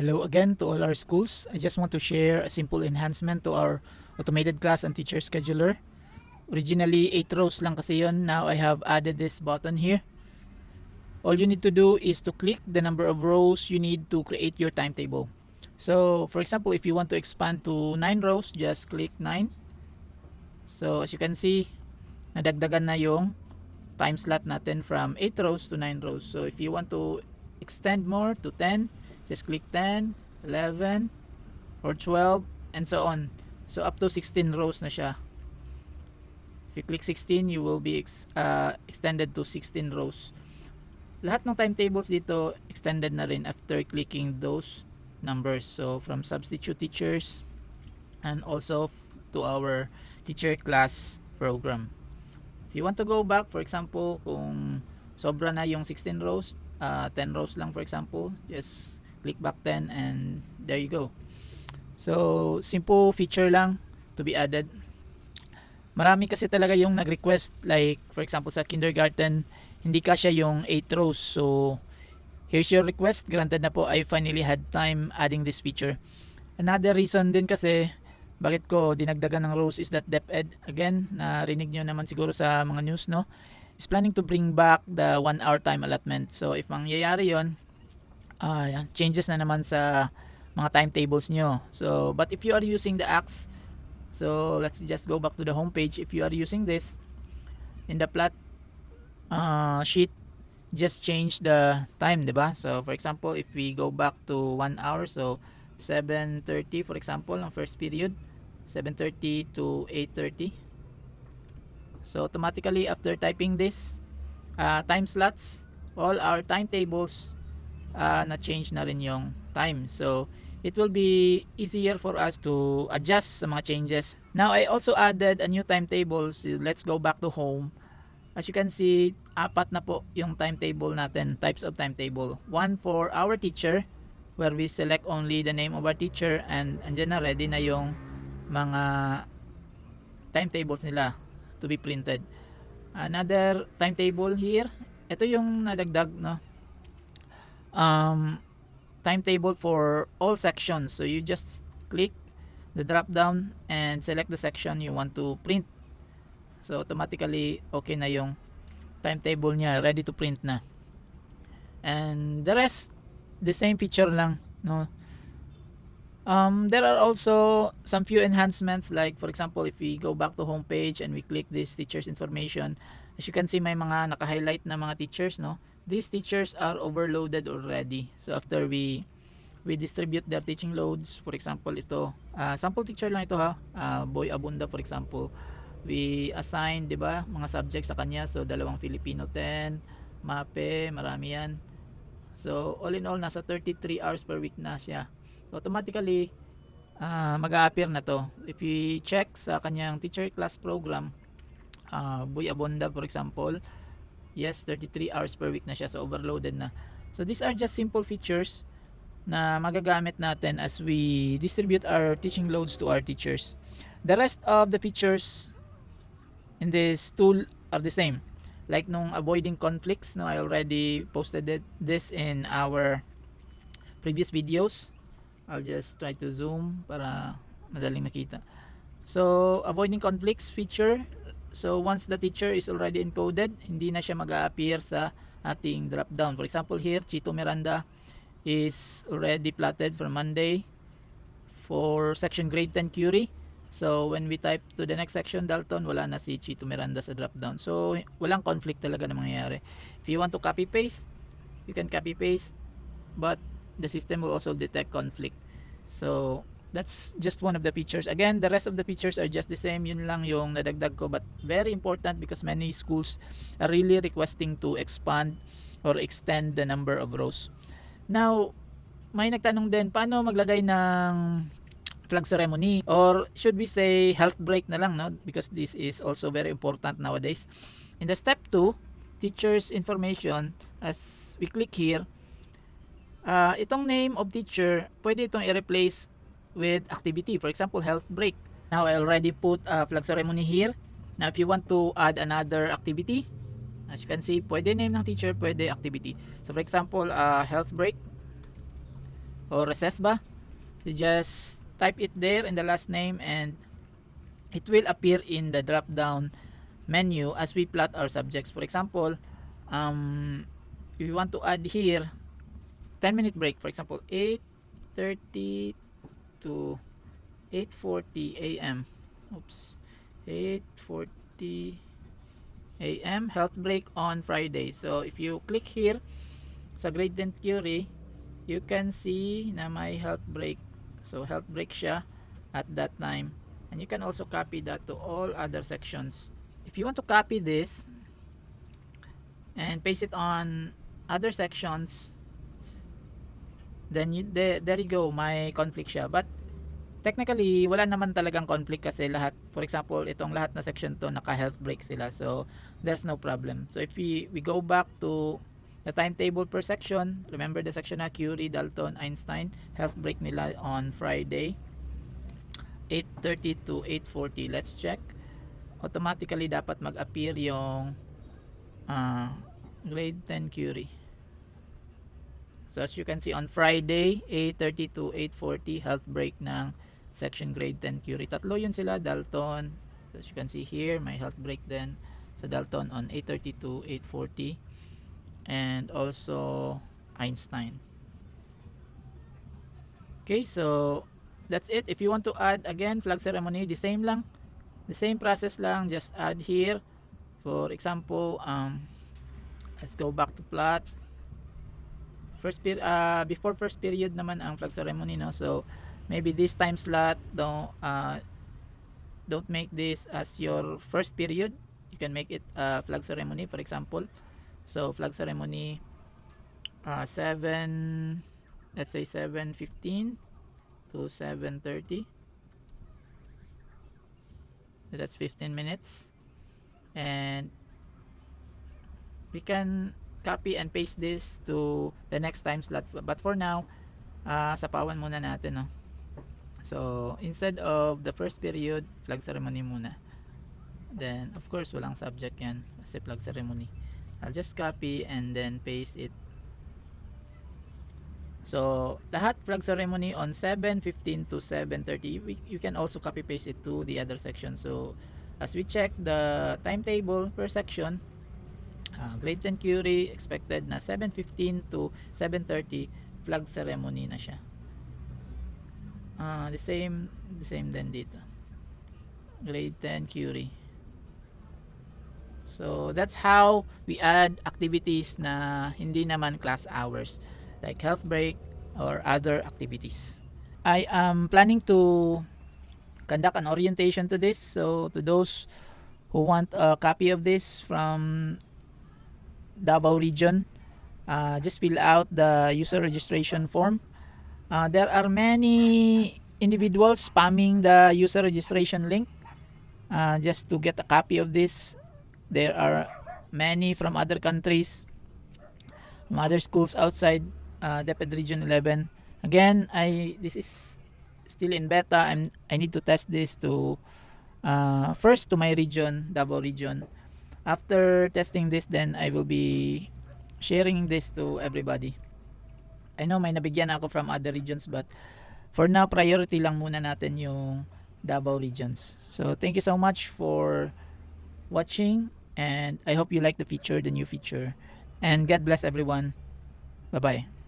Hello again to all our schools. I just want to share a simple enhancement to our automated class and teacher scheduler. Originally 8 rows lang kasi yun. Now I have added this button here. All you need to do is to click the number of rows you need to create your timetable. So for example, if you want to expand to 9 rows, just click 9. So as you can see, nadagdagan na yung time slot natin from 8 rows to 9 rows. So if you want to extend more to 10, just click 10, 11, or 12, and so on. So up to 16 rows na siya. If you click 16, you will be extended to 16 rows. Lahat ng timetables dito extended na rin after clicking those numbers. So from substitute teachers and also to our teacher class program. If you want to go back, for example, kung sobra na yung 16 rows, 10 rows lang for example, just click back 10 and there you go. So simple feature lang to be added. Marami kasi talaga yung nag-request, like for example sa kindergarten, hindi kasya yung 8 rows. So here's your request, granted na po. I finally had time adding this feature. Another reason din kasi bakit ko dinagdagan ng rows is that DepEd, again, narinig nyo naman siguro sa mga news, no, is planning to bring back the 1 hour time allotment. So if mangyayari yon, changes na naman sa mga timetables nyo. So but if you are using the Axe, so let's just go back to the home page. If you are using this in the plot sheet, just change the time, diba? So for example, if we go back to 1 hour, so 7:30 for example ang first period, 7:30 to 8:30. So automatically after typing this time slots, all our timetables na-change na rin yung time. So it will be easier for us to adjust sa mga changes. Now I also added a new timetable. So let's go back to home. As you can see, 4 na po yung timetable natin, types of timetable. One for our teacher, where we select only the name of our teacher, and andyan na, ready na yung mga timetables nila to be printed. Another timetable here, ito yung nadagdag, no? Timetable for all sections. So you just click the drop down and select the section you want to print. So automatically okay na yung timetable niya, ready to print na. And the rest, the same feature lang, no. There are also some few enhancements, like for example, if we go back to home page and we click this teachers information, as you can see may mga naka-highlight na mga teachers, no. These teachers are overloaded already. So after we distribute their teaching loads, for example ito, sample teacher lang ito ha, Boy Abunda for example, we assign, di ba, mga subjects sa kanya. So 2 Filipino 10, MAPE, marami yan. So all in all, nasa 33 hours per week na siya. So automatically mag-a-appear na to. If we check sa kanyang teacher class program, Boy Abunda for example, yes, 33 hours per week na siya. So overloaded na. So these are just simple features na magagamit natin as we distribute our teaching loads to our teachers. The rest of the features in this tool are the same. Like nung avoiding conflicts, no, I already posted this in our previous videos. I'll just try to zoom para madaling makita. So avoiding conflicts feature, so once the teacher is already encoded, hindi na siya mag-a-appear sa ating drop down. For example here, Chito Miranda is already plotted for Monday for section grade 10 Curie. So when we type to the next section Dalton, wala na si Chito Miranda sa drop down. So walang conflict talaga na mangyayari. If you want to copy paste, you can copy paste, but the system will also detect conflict. So that's just one of the features. Again, the rest of the features are just the same. Yun lang yung nadagdag ko, but very important because many schools are really requesting to expand or extend the number of rows. Now, may nagtanong din, paano maglagay ng flag ceremony, or should we say health break na lang, no? Because this is also very important nowadays. In the step 2, teacher's information, as we click here, itong name of teacher, pwede itong i-replace with activity. For example, health break. Now, I already put flag ceremony here. Now, if you want to add another activity, as you can see, pwede name ng teacher, pwede activity. So, for example, health break. or recess ba, you just type it there in the last name and it will appear in the drop down menu as we plot our subjects. For example, if you want to add here 10-minute break, for example 8:30 to 8:40 a.m. Oops, 8:40 a.m. health break on Friday. So if you click here sa Gradient Curie, you can see na may health break. So health break siya at that time, and you can also copy that to all other sections. If you want to copy this and paste it on other sections, then there you go, may conflict siya. But technically wala naman talagang conflict kasi lahat, for example itong lahat na section to naka health break sila, so there's no problem. So if we go back to the timetable per section, remember the section na Curie, Dalton, Einstein, health break nila on Friday 8:30 to 8:40. Let's check. Automatically dapat mag-appear yung grade 10 Curie. So as you can see on Friday 8:30 to 8:40 health break ng section grade 10 Curie. Tatlo yun sila, Dalton. So as you can see here, may health break din sa Dalton on 8:30 to 8:40, and also Einstein. Okay, so that's it. If you want to add again flag ceremony, the same lang, the same process lang, just add here. For example, let's go back to plot. Before first period naman ang flag ceremony, no? So maybe this time slot, don't make this as your first period. You can make it flag ceremony, for example. So flag ceremony 7, let's say 7:15 to 7:30. So that's 15 minutes, and we can copy and paste this to the next time slot, but for now sapawan muna natin, no? So instead of the first period, flag ceremony muna. Then of course walang subject yan kasi flag ceremony. I'll just copy and then paste it. So lahat flag ceremony on 7:15 to 7:30. You can also copy paste it to the other section. So as we check the timetable per section, grade 10 Curie expected na 7:15 to 7:30 flag ceremony na siya. The same din dito, grade 10 Curie. So that's how we add activities na hindi naman class hours, like health break or other activities. I am planning to conduct an orientation to this, so to those who want a copy of this from Davao region, just fill out the user registration form. There are many individuals spamming the user registration link just to get a copy of this. There are many from other countries, from other schools outside DepEd Region 11. Again, this is still in beta. I need to test this to first to my region, Davao region. After testing this, then I will be sharing this to everybody. I know may nabigyan ako from other regions, but for now priority lang muna natin yung Davao regions. So thank you so much for watching, and I hope you like the new feature, and God bless everyone. Bye bye.